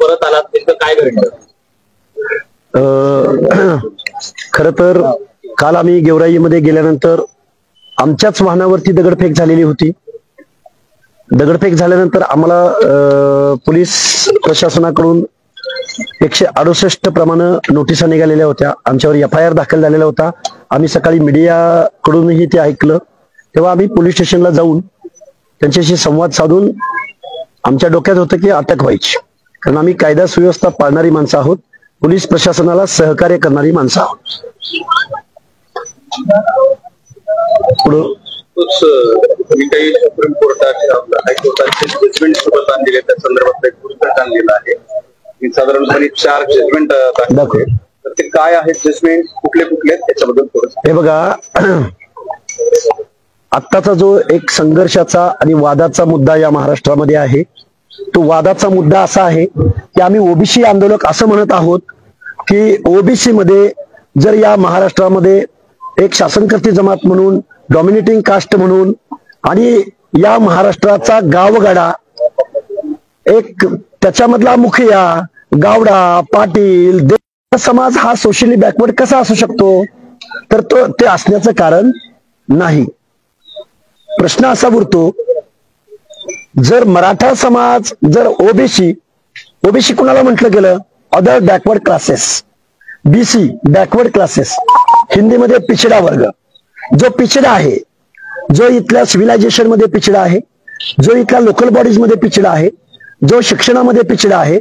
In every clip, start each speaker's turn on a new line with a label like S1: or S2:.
S1: परत आलात तिथं काय घडलं?
S2: खर तर काल आम्ही गेवराईमध्ये गेल्यानंतर आमच्याच वाहनावरती दगडफेक झालेली होती. दगडफेक झाल्यानंतर आम्हाला पोलीस प्रशासनाकडून 168 प्रमाणे नोटिसा निघालेल्या होत्या. आमच्यावर FIR दाखल झालेला होता. आम्ही सकाळी मीडियाकडूनही ते ऐकलं. तेव्हा आम्ही पोलीस स्टेशनला जाऊन त्यांच्याशी संवाद साधून आमच्या डोक्यात होतं की अटक व्हायची, कारण आम्ही कायदा सुव्यवस्था पाळणारी माणसं आहोत, पोलीस प्रशासनाला सहकार्य करणारी माणसं आहोत.
S1: तुम्ही काही सुप्रीम कोर्टात हायकोर्टाचे जजमेंट सोबत आणलेले त्या संदर्भात एक पुस्तक आणलेलं आहे. साधारणपणे 4 जजमेंट दाखवले, तर ते काय आहेत जजमेंट, कुठले कुठले त्याच्याबद्दल थोडं
S2: हे बघा. आत्ताचा जो एक संघर्षाचा आणि वादाचा मुद्दा या महाराष्ट्रामध्ये आहे, तो वादाचा मुद्दा असा आहे की आम्ही ओबीसी आंदोलक असं म्हणत आहोत की ओबीसी मध्ये जर या महाराष्ट्रामध्ये एक शासनकर्ती जमात म्हणून, डॉमिनेटिंग कास्ट म्हणून आणि या महाराष्ट्राचा गावगाडा एक त्याच्यामधला मुखिया, गावडा, पाटील, समाज हा सोशली बॅकवर्ड कसा असू शकतो? तर ते असण्याचं कारण नाही. प्रश्न असा उरतो, जर मराठा समाज, जर ओबीसी कुणाला म्हटलं गेलं? Other backward classes, BC backward classes, हिंदीमध्ये पिछडा वर्ग. जो पिछडा आहे, जो इथल्या सिव्हिलायझेशन मध्ये पिछडा आहे, जो इथल्या लोकल बॉडीज मध्ये पिछडा आहे, जो शिक्षणामध्ये पिछडा आहे,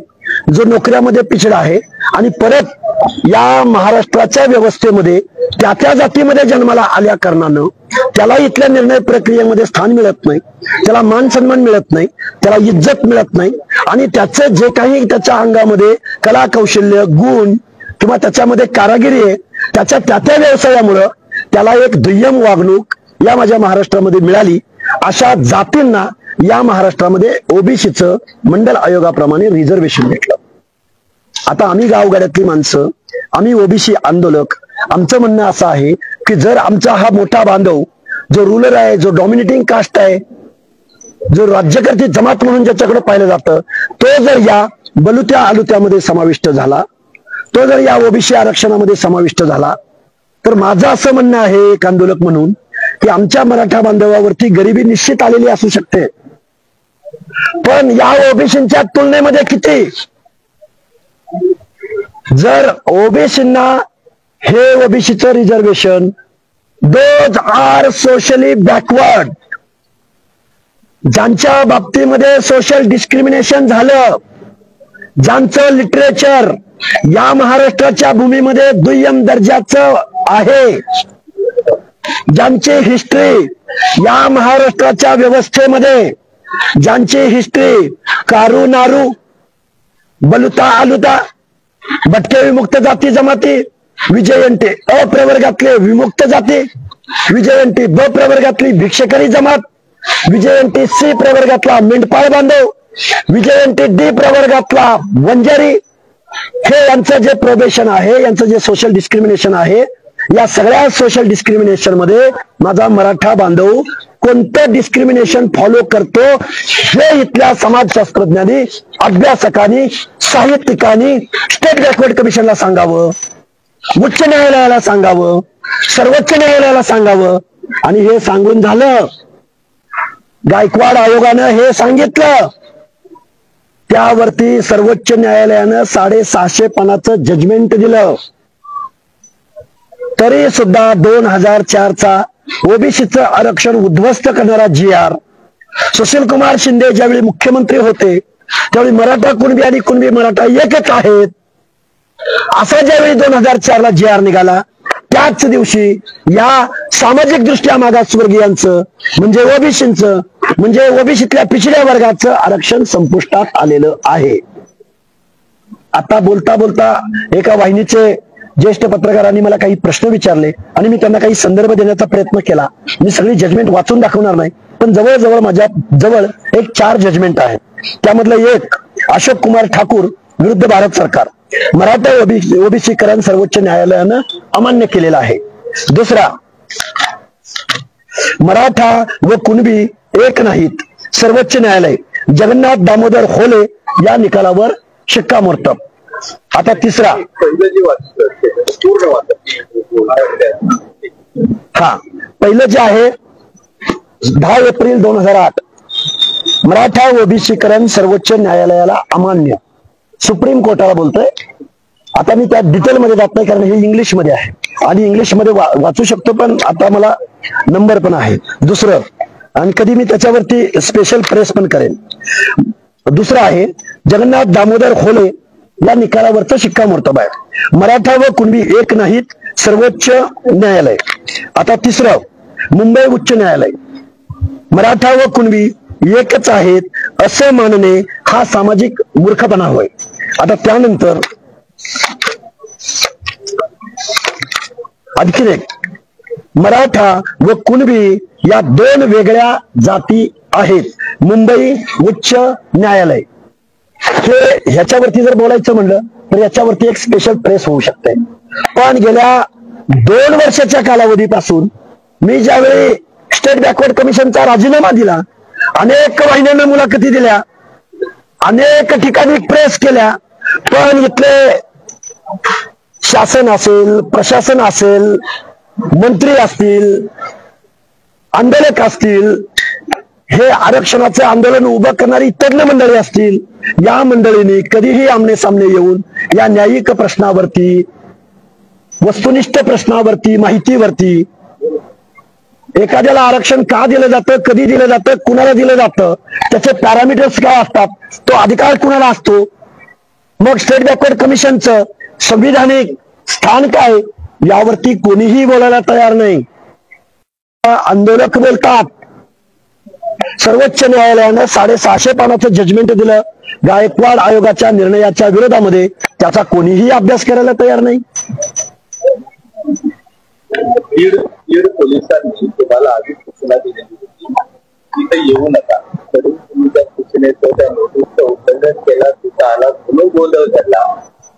S2: जो नोकऱ्यामध्ये पिछडा आहे, आणि परत या महाराष्ट्राच्या व्यवस्थेमध्ये त्या जातीमध्ये जन्माला आल्या कारणानं त्याला इथल्या निर्णय प्रक्रियेमध्ये स्थान मिळत नाही, त्याला मान सन्मान मिळत नाही, त्याला इज्जत मिळत नाही, आणि त्याचं जे काही त्याच्या अंगामध्ये कला कौशल्य, गुण किंवा त्याच्यामध्ये कारागिरी आहे, त्याच्या त्या व्यवसायामुळं त्याला एक दुय्यम वागणूक या माझ्या महाराष्ट्रामध्ये मिळाली. अशा जातींना या महाराष्ट्रामध्ये ओबीसीचं मंडल आयोगाप्रमाणे रिझर्वेशन भेटलं. आता आम्ही गावगाड्यातली माणसं, आम्ही ओबीसी आंदोलक, आमचं म्हणणं असं आहे की जर आमचा हा मोठा बांधव जो रूलर आहे, जो डॉमिनेटिंग कास्ट आहे, जो राज्यकर्ती जमात म्हणून ज्याच्याकडे पाहिलं जातं, तो जर या बलुत्या आलुत्यामध्ये समाविष्ट झाला, तो जर या ओबीसी आरक्षणामध्ये समाविष्ट झाला, तर माझं असं म्हणणं आहे एक आंदोलक म्हणून की आमच्या मराठा बांधवावरती गरिबी निश्चित आलेली असू शकते, पण या ओबीसींच्या तुलनेमध्ये किती? जर ओबीसींना हे ओबीसीचं reservation, those are socially backward, ज्यांच्या बाबतीमध्ये सोशल डिस्क्रिमिनेशन झालं, ज्यांचं लिटरेचर या महाराष्ट्राच्या भूमीमध्ये दुय्यम दर्जाचं आहे, ज्यांची हिस्ट्री या महाराष्ट्राच्या व्यवस्थेमध्ये, ज्यांची हिस्ट्री कारू नारू, बलुता आलुता, भटके विमुक्त जाती जमाती, विजयंती अ प्रवर्गातले विमुक्त जाती, विजयंती ब प्रवर्गातली भिक्षकरी जमात, विजयंती C प्रवर्गातला मेंढपाळ बांधव, विजयंती D प्रवर्गातला वंजारी, हे यांचं जे प्रोबेशन आहे, यांचं जे सोशल डिस्क्रिमिनेशन आहे, या सगळ्या सोशल डिस्क्रिमिनेशन मध्ये माझा मराठा बांधव कोणतं डिस्क्रिमिनेशन फॉलो करतो हे इथल्या समाजशास्त्रज्ञांनी, अभ्यासकांनी, साहित्यिकांनी स्टेट बॅकवर्ड कमिशनला सांगावं, उच्च न्यायालयाला सांगावं, सर्वोच्च न्यायालयाला सांगावं. आणि हे सांगून झालं, गायकवाड आयोगानं हे सांगितलं, त्यावरती सर्वोच्च न्यायालयानं 650 पानाचं जजमेंट दिलं. तरी सुद्धा 2004चा ओबीसीचं आरक्षण उद्ध्वस्त करणारा GR सुशील कुमार शिंदे ज्यावेळी मुख्यमंत्री होते, त्यावेळी मराठा कुणबी आणि कुणबी मराठा एकच आहेत असा ज्यावेळी 2004ला GR निघाला, त्याच दिवशी या सामाजिक दृष्ट्या मागासवर्गीयांचं म्हणजे ओबीसींचं, म्हणजे ओबीसीतल्या पिछड्या वर्गाचं आरक्षण संपुष्टात आलेलं आहे. आता बोलता बोलता एका वाहिनीचे ज्येष्ठ पत्रकारांनी मला काही प्रश्न विचारले आणि मी त्यांना काही संदर्भ देण्याचा प्रयत्न केला. मी सगळी जजमेंट वाचून दाखवणार नाही, पण जवळजवळ माझ्या जवळ एक 4 जजमेंट आहेत. त्यामधलं एक अशोक कुमार ठाकूर विरुद्ध भारत सरकार, मराठा ओबीसीकरण सर्वोच्च न्यायालयानं अमान्य केलेला आहे. दुसरा, मराठा व कुणबी एक नाहीत, सर्वोच्च न्यायालय जगन्नाथ दामोदर होले या निकालावर शिक्कामोर्तब. आता तिसरा,
S1: पहिलं जे वाचलं पूर्ण वाचलं.
S2: हा पहिलं जे आहे 10 एप्रिल 2008 मराठा ओबीसीकरण सर्वोच्च न्यायालयाला अमान्य, सुप्रीम कोर्टाला बोलतोय. आता मी त्या डिटेलमध्ये जात नाही कारण हे इंग्लिश मध्ये आहे आणि इंग्लिश मध्ये वाचू शकतो, पण आता मला नंबर पण आहे. दुसरं, आणि कधी मी त्याच्यावरती स्पेशल प्रेस पण करेन. दुसरं आहे जगन्नाथ दामोदर खोले या निकालावरचं शिक्कामोर्तब आहे. मराठा व कुणबी एक नाहीत, सर्वोच्च न्यायालय. आता तिसरं, मुंबई उच्च न्यायालय, मराठा व कुणबी एकच आहेत असं मानणे हा सामाजिक मूर्खपणा होय. आता त्यानंतर आणखीन एक, मराठा व कुणबी या 2 वेगळ्या जाती आहेत, मुंबई उच्च न्यायालय. हे ह्याच्यावरती जर बोलायचं म्हणलं तर याच्यावरती एक स्पेशल प्रेस होऊ शकते. पण गेल्या 2 वर्षाच्या कालावधीपासून मी ज्यावेळी स्टेट बॅकवर्ड कमिशनचा राजीनामा दिला, अनेक वाहिन्यांना मुलाखती दिल्या, अनेक ठिकाणी प्रेस केल्या, पण इथले शासन असेल, प्रशासन असेल, मंत्री असतील, आंदोलक असतील, हे आरक्षणाचे आंदोलन उभं करणारी तज्ञ मंडळी असतील, या मंडळींनी कधीही आमने सामने येऊन या न्यायिक प्रश्नावरती, वस्तुनिष्ठ प्रश्नावरती, माहितीवरती, एखाद्याला आरक्षण का दिलं जातं, कधी दिलं जातं, कुणाला दिलं जातं, त्याचे पॅरामीटर्स काय असतात, तो अधिकार कुणाला असतो, मग स्टेट बॅकवर्ड कमिशनचं संविधानिक स्थान काय, यावरती कोणीही बोलायला तयार नाही. आंदोलक बोलतात. सर्वोच्च न्यायालयानं 650 पानाचं जजमेंट दिलं गायकवाड आयोगाच्या निर्णयाच्या विरोधामध्ये, त्याचा कोणीही अभ्यास करायला तयार नाही.
S1: बीड पोलिसांनी तुम्हाला आधी सूचना दिलेली होती, तिथे येऊ नका, तरी तुम्ही त्या सूचनेचं, त्या नोटीसचं उल्लंघन केला, तिथं आला, म्हणून गोंधळ झाला,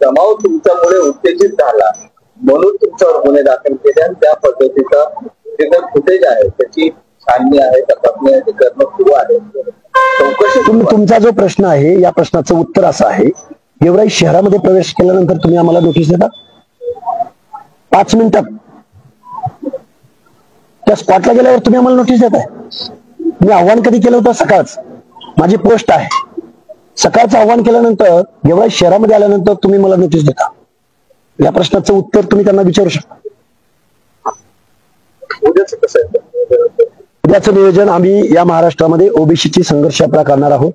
S1: जमाव तुमच्यामुळे उत्तेजित झाला, म्हणून तुमच्यावर गुन्हे दाखल केले आणि त्या पद्धतीचा फुटेज आहे, त्याची छाननी आहे, तपासणी आहे, ते करणं सुरू आहे. चौकशी.
S2: तुमचा जो प्रश्न आहे या प्रश्नाचं उत्तर असं आहे, गेवराई शहरामध्ये प्रवेश केल्यानंतर तुम्ही आम्हाला नोटीस देता 5 मिनिटात, त्या स्पॉटला गेल्यावर तुम्ही आम्हाला नोटीस देताय. मी आव्हान कधी केलं होतं? सकाळच माझी पोस्ट आहे, सकाळचं आव्हान केल्यानंतर गेवराई शहरामध्ये आल्यानंतर तुम्ही मला नोटीस देता. या प्रश्नाचं उत्तर तुम्ही त्यांना विचारू शकता.
S1: उद्याचं कसं आहे?
S2: उद्याचं नियोजन आम्ही या महाराष्ट्रामध्ये ओबीसीची संघर्ष यात्रा करणार आहोत.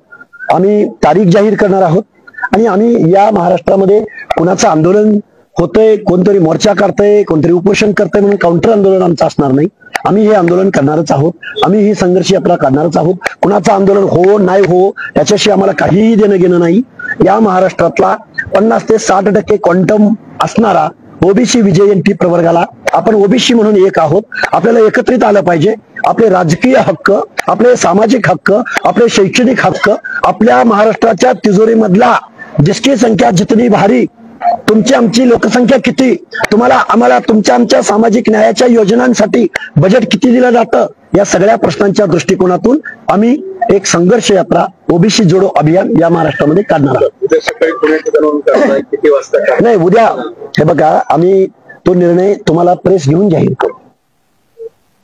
S2: आम्ही तारीख जाहीर करणार आहोत आणि आम्ही या महाराष्ट्रामध्ये कुणाचं आंदोलन होतंय, कोणतरी मोर्चा करतंय, कोणतरी उपोषण करतंय म्हणून काउंटर आंदोलन आमचं असणार नाही. आम्ही हे आंदोलन करणारच आहोत, आम्ही ही संघर्ष यात्रा करणारच आहोत. कुणाचं आंदोलन हो नाही हो त्याच्याशी आम्हाला काहीही देणं घेणं नाही. या महाराष्ट्रातला 50 ते 60% क्वांटम असणारा ओबीसी विजयंती प्रवर्गाला आपण ओबीसी म्हणून एक आहोत. आपल्याला एकत्रित आलं पाहिजे. आपले राजकीय हक्क, आपले सामाजिक हक्क, आपले शैक्षणिक हक्क, आपल्या महाराष्ट्राच्या तिजोरीमधला जिसकी संख्या जितनी भारी, तुमची आमची लोकसंख्या किती, तुम्हाला आम्हाला तुमच्या आमच्या सामाजिक न्यायाच्या योजनांसाठी बजेट किती दिलं जातं, या सगळ्या प्रश्नांच्या दृष्टिकोनातून आम्ही एक संघर्ष यात्रा ओबीसी जोडो अभियान या महाराष्ट्रामध्ये काढणार आहोत.
S1: उद्या सकाळी पुण्यात किती वाजता?
S2: नाही, उद्या हे बघा, आम्ही तो निर्णय तुम्हाला प्रेस घेऊन जाहीर करू.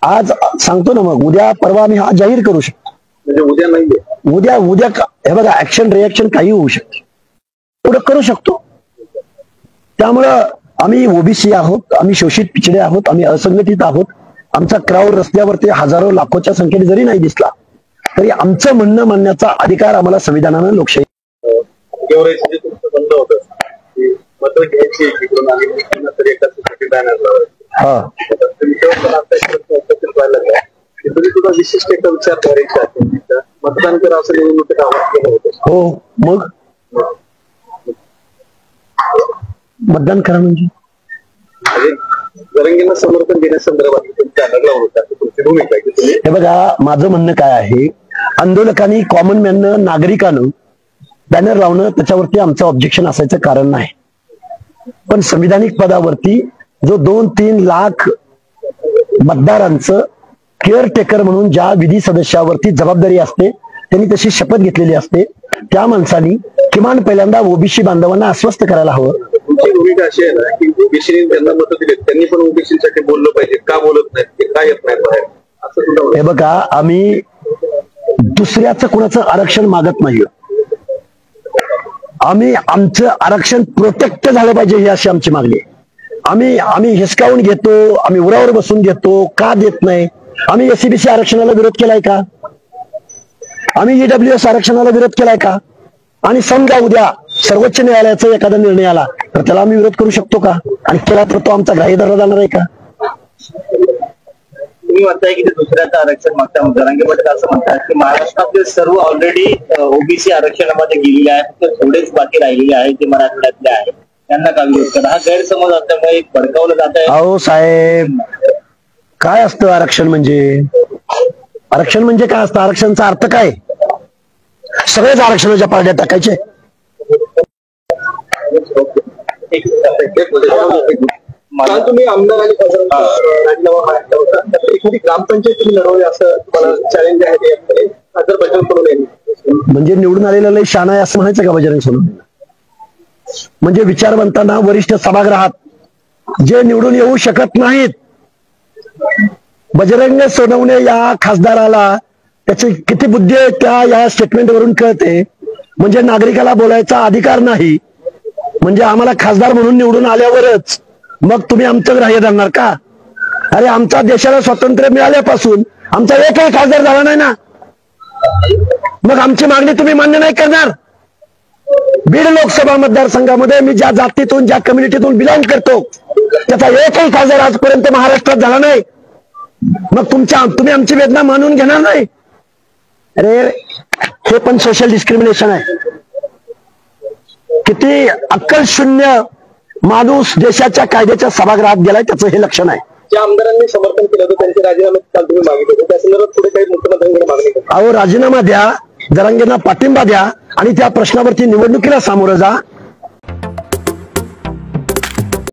S2: आज सांगतो ना, मग उद्या परवा आम्ही हा जाहीर करू शकतो.
S1: म्हणजे उद्या नाहीये?
S2: उद्या हे बघा, ऍक्शन रिएक्शन काही होऊ शकते, पुढे करू शकतो. त्यामुळं आम्ही ओबीसी आहोत, आम्ही शोषित पिछडे आहोत, आम्ही असंघटित आहोत. आमचा क्राऊड रस्त्यावरती हजारो लाखोच्या संख्येने जरी नाही दिसला तरी आमचं म्हणणं मानण्याचा अधिकार आम्हाला संविधानानं लोकशाही.
S1: गेवराईचं जे तुमचं बंद होतं की मतं घ्यायची इकडून आली तरी एकासाठी बॅनर लावायचं, पण आता एक प्रश्न उपस्थित व्हायला लागला की तुम्ही तुला विशिष्ट एका विचारधारेच्या मतदान करा असं निवडणुकीत आवाहन केलं होतं.
S2: हो, मग मतदान करा म्हणजे
S1: जरंगींना समर्थन देण्यासंदर्भात बॅनर लावून होता, तुमची भूमिका आहे की तुम्ही.
S2: हे बघा, माझं म्हणणं काय आहे, आंदोलकांनी, कॉमन मॅननं, नागरिकांनं बॅनर लावणं त्याच्यावरती आमचं ऑब्जेक्शन असायचं कारण नाही. पण संविधानिक पदावरती जो 2-3 लाख मतदारांचं केअरटेकर म्हणून ज्या विधी सदस्यावरती जबाबदारी असते त्यांनी तशी शपथ घेतलेली असते. त्या माणसांनी किमान पहिल्यांदा ओबीसी बांधवांना आश्वस्त करायला हवं.
S1: तुमची भूमिका अशी आहे ना की ओबीसीने त्यांना मतं दिली, त्यांनी पण ओबीसीसाठी बोललं पाहिजे. का बोलत नाहीत, ते का येत नाहीत बाहेर, असं तुला वाटतं?
S2: हे बघा, आम्ही दुसऱ्याचं कुणाचं आरक्षण मागत नाही. आम्ही आमचं आरक्षण प्रोटेक्ट झालं पाहिजे ही अशी आमची मागणी आहे. आम्ही हिसकावून घेतो, आम्ही उरावर बसून घेतो, का देत नाही? आम्ही एससीबीसी आरक्षणाला विरोध केलाय का? आम्ही ईडब्ल्यूएस आरक्षणाला विरोध केलाय का? आणि समजा उद्या सर्वोच्च न्यायालयाचा एखादा निर्णय आला तर त्याला आम्ही विरोध करू शकतो का? आणि केला तर तो आमचा ग्राह्य धरला जाणार आहे का?
S3: तुम्ही म्हणताय की ते दुसऱ्याचं आरक्षण मागता, जरांगे पाटील असं म्हणतात की महाराष्ट्रातले सर्व ऑलरेडी ओबीसी आरक्षणामध्ये गेलेले आहेत, फक्त थोडेच बाकी राहिलेले आहेत ते मराठवाड्यातले आहेत, त्यांना का विरोध करा? हा गैरसमज असल्यामुळे भडकावलं जात आहे.
S2: अहो साहेब, काय असतं आरक्षण म्हणजे? आरक्षण म्हणजे काय असतं? आरक्षणचा अर्थ काय? सगळेच आरक्षणाच्या पारड्यात टाकायचे?
S1: काल तुम्ही आमदार आणि खासदारांचा राजीनामा मागितला होता, तर एखादी ग्रामपंचायत तुम्ही लढवली असं तुम्हाला चॅलेंज आहे ते खासदार बजरंग सोनवणे.
S2: म्हणजे निवडून आलेला लय शहाणा आहे असं म्हणायचं का बजरंग सोनवणे? म्हणजे विचारवंतांना वरिष्ठ सभागृहात जे निवडून येऊ शकत नाहीत, बजरंग सोनवणे या खासदाराला त्याची किती बुद्धी आहे त्या या स्टेटमेंट वरून कळते. म्हणजे नागरिकाला बोलायचा अधिकार नाही, म्हणजे आम्हाला खासदार म्हणून निवडून आल्यावरच मग तुम्ही आमचं ग्राह्य धरणार का? अरे आमच्या देशाला स्वातंत्र्य मिळाल्यापासून आमचा एकही खासदार झाला नाही ना, मग आमची मागणी तुम्ही मान्य नाही करणार? बीड लोकसभा मतदारसंघामध्ये मी ज्या जातीतून ज्या कम्युनिटीतून बिलॉंग करतो त्याचा एकही खासदार आजपर्यंत महाराष्ट्रात झाला नाही, मग तुम्ही आमची वेदना मानून घेणार नाही? अरे हे पण सोशल डिस्क्रिमिनेशन आहे. किती अक्कल शून्य माणूस देशाच्या कायद्याच्या सभागृहात गेलाय त्याचं हे लक्षण आहे.
S1: ज्या आमदारांनी समर्थन केलं होतं त्यांचे राजीनामे काल तुम्ही मागितले होते, त्या संदर्भात पुढे काही मुख्यमंत्र्यांकडे मागणी केली?
S2: अहो राजीनामा द्या, जरांगेंना पाठिंबा द्या आणि त्या प्रश्नावरती निवडणुकीला सामोरं जा.